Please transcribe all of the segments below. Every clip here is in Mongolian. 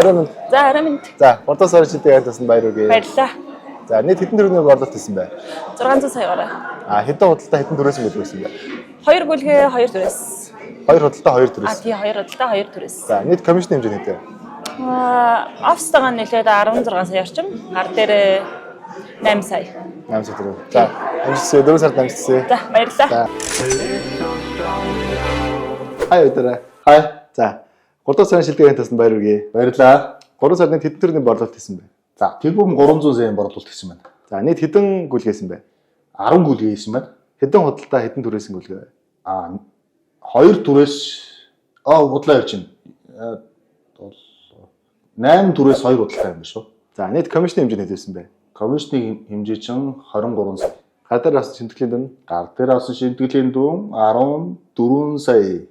Арай минь. За арай минь. За, 3 сарын шилдэг айлтсан баяр үргээ. Баярлалаа. За, нийт хэдэн төгрөгийн борлуулалт хийсэн бэ? 600 саягаар. Хэдэн худалдаа хэдэн төрөөс мэл байсан бэ? 2 гүйлгээ 2 төрөөс. 2 худалдаа 2 төрөөс. Тий 2 худалдаа 2 төрөөс. За, нийт комиссны хэмжээ хэдэ? Офстойгоо нэлээд 16 сая орчим. Гар дээр 8 сая. 8 сая төгрөг. За, амжилтсаа 4 сард амжилтсаа. За, баярлалаа. Хай өдрөө. Хай. За, 3 сарын шилдэг айлтсан баяр үргээ. Баярлалаа. 3 сард нийт хэдэн төгрөгийн борлуулалт хийсэн бэ? За, тэрбум 300 сая борлуулалт хийсэн байна. За, нийт хэдэн гүйлгээсэн бэ? 10 гүйлгээ хийсэн байна. Хэдэн худалдаа хэдэн төрөөс гүйлгээ вэ? 2 төрөөс бодлоо явж байна. 8 төрөөс 2 бодлоо юм шүү. За, нийт комиссны хэмжээ хэдээсэн бэ? Комиссны хэмжээ чинь 23 сая. Гар дээр авсан шимтгэлийн дүн Гар дээр авсан шимтгэлийн дүн 14 сая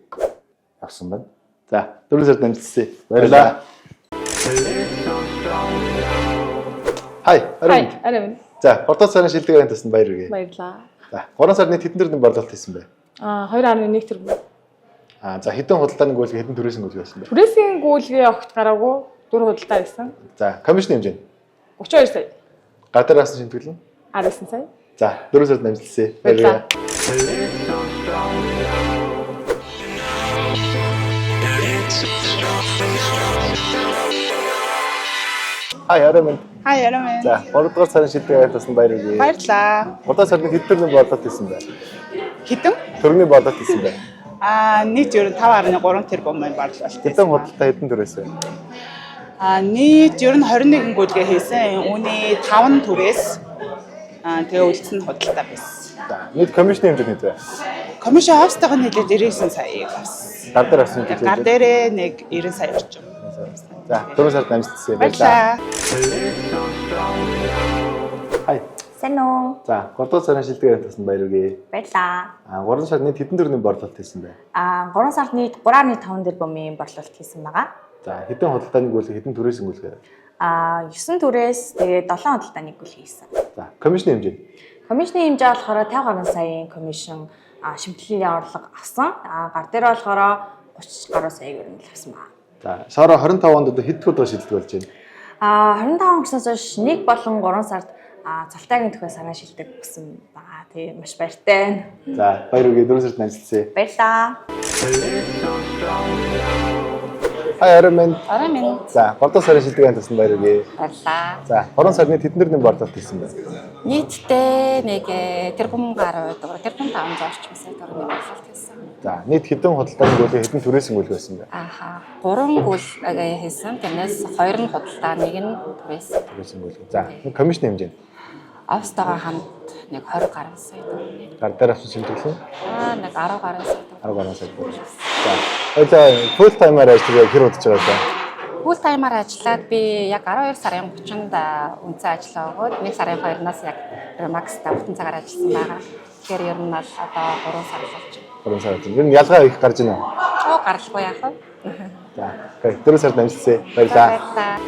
авсан байна. За, 4 сард амжилтсаа. Баярлалаа. Хай, арай. Арай минь. За, 3 сарын шилдэг айлтсан баяр үргээ. Баярлалаа. За, 3 сард нийт хэдэн төгрөгийн борлуулалт хийсэн бэ? 2.1 тэрбум. За, хэдэн худалдааны гүйлгээ хэдэн төрөөс гүйлгээ байсан бэ? Түрээсийн гүйлгээ огт гараагүй 4 худалдаа байсан. За, комиссны хэмжээ. 32 сая. Гар дээр авсан шимтгэл нь 19 сая. За, 4 сард амжилтсаа. Баярлалаа. Хай, арай минь. Хай ярам. За, 3 дугаар сарын шилдэг айлтсан баяр үргээ. Баярлаа. 3 сард хэдэн төгрөгийн борлуулалт хийсэн бэ? Хитэн? Төгрөгийн борлуулалт хийсэн бэ? Нийт ер нь 5.3 тэрбум борлуулалт. Хэдэн худалдаа хэдэн төрөөс вэ? Нийт ер нь 21 гүйлгээ хийсэн. Үүний 5 төрөөс тэгээ үлдсэн худалдаа байсан. За, нийт комиссны хэмжээ хэд вэ? Комиссийн офстойгоо нийлээд 99 сая авсан. Гар дээр авсан гэж. Гар дээрээ нэг 90 сая орчим. За, 4 сард амжилтсаа. Баярлалаа. Хай. Сайн уу? За, 3 дугаар сарын шилдэг айлтсан баяр үргээ. Баярлаа. 3 сард нийт хэдэн төгрөгийн борлуулалт хийсэн бэ? 3 сард нийт 3.5 тэрбумын борлуулалт хийсэн байгаа. За, хэдэн худалдааны гүйлгээ хэдэн төрөөс гүйлгээ? 9 төрөөс тэгээд 7 худалдааны гүйл хийсэн. За, комиссны хэмжээ. Комиссны хэмжээ болохоор 50 гаруй саяын комисшн шимтгэлийн орлого авсан. Гар дээр болохоор 30 гаруй саяг өрнөл авсан байна. За, сараа 25 онд одоо хэд удаа шилдэг болж байна? 25 оноос хойш 1 болон 3 сард цалтаагийн тухай санаа шилдэг гэсэн байгаа. Тэгээ маш баяртай байна. За, баяр үргээ 4 сард амжилтсаа. Баярлалаа. Хай, арай минь. Арай минь. За, 3 дугаар сарын шилдэг айлтсан баяр үргээ. Баярлалаа. За, 3 сард нийт хэдэн төгрөгийн борлуулалт хийсэн бэ? Нийтдээ нэг тэрбум гаруй тэрбум 500 орчим сая төгрөгийн борлуулалт хийсэн. За, нийт хэдэн худалдааны гүйлгээ хэдэн төрөөс гүйлгээ байсан бэ? 3 гүйл хийсэн. Тэрнээс 2 нь худалдаа, 1 нь төрөөс. Төрөөс гүйлгээ. За, комиссны хэмжээ. Офстойгоо хамт нэг 20 гаруй сая төгрөг. Гар дээр авсан шимтгэл нь Нэг 10 гаруй сая төгрөг. 10 гаруй сая төгрөг. За, хоёлаа full time-аар ажиллаж хэр удаж байгаа вэ? Full time-аар ажиллаад би яг 12 сарын 30-нд үнцэн ажиллаа өгөөд 1 сарын 2-наас яг макстай бүтэн цагаар ажилласан байгаа. Тэгэхээр ер нь бол одоо 3 сар болж байна. 3 сар. Ер нь ялгаа их гарч байна уу? Гаралгүй яах вэ? За, окей. 4 сард амжилтсаа. Баярлалаа. Баярлалаа.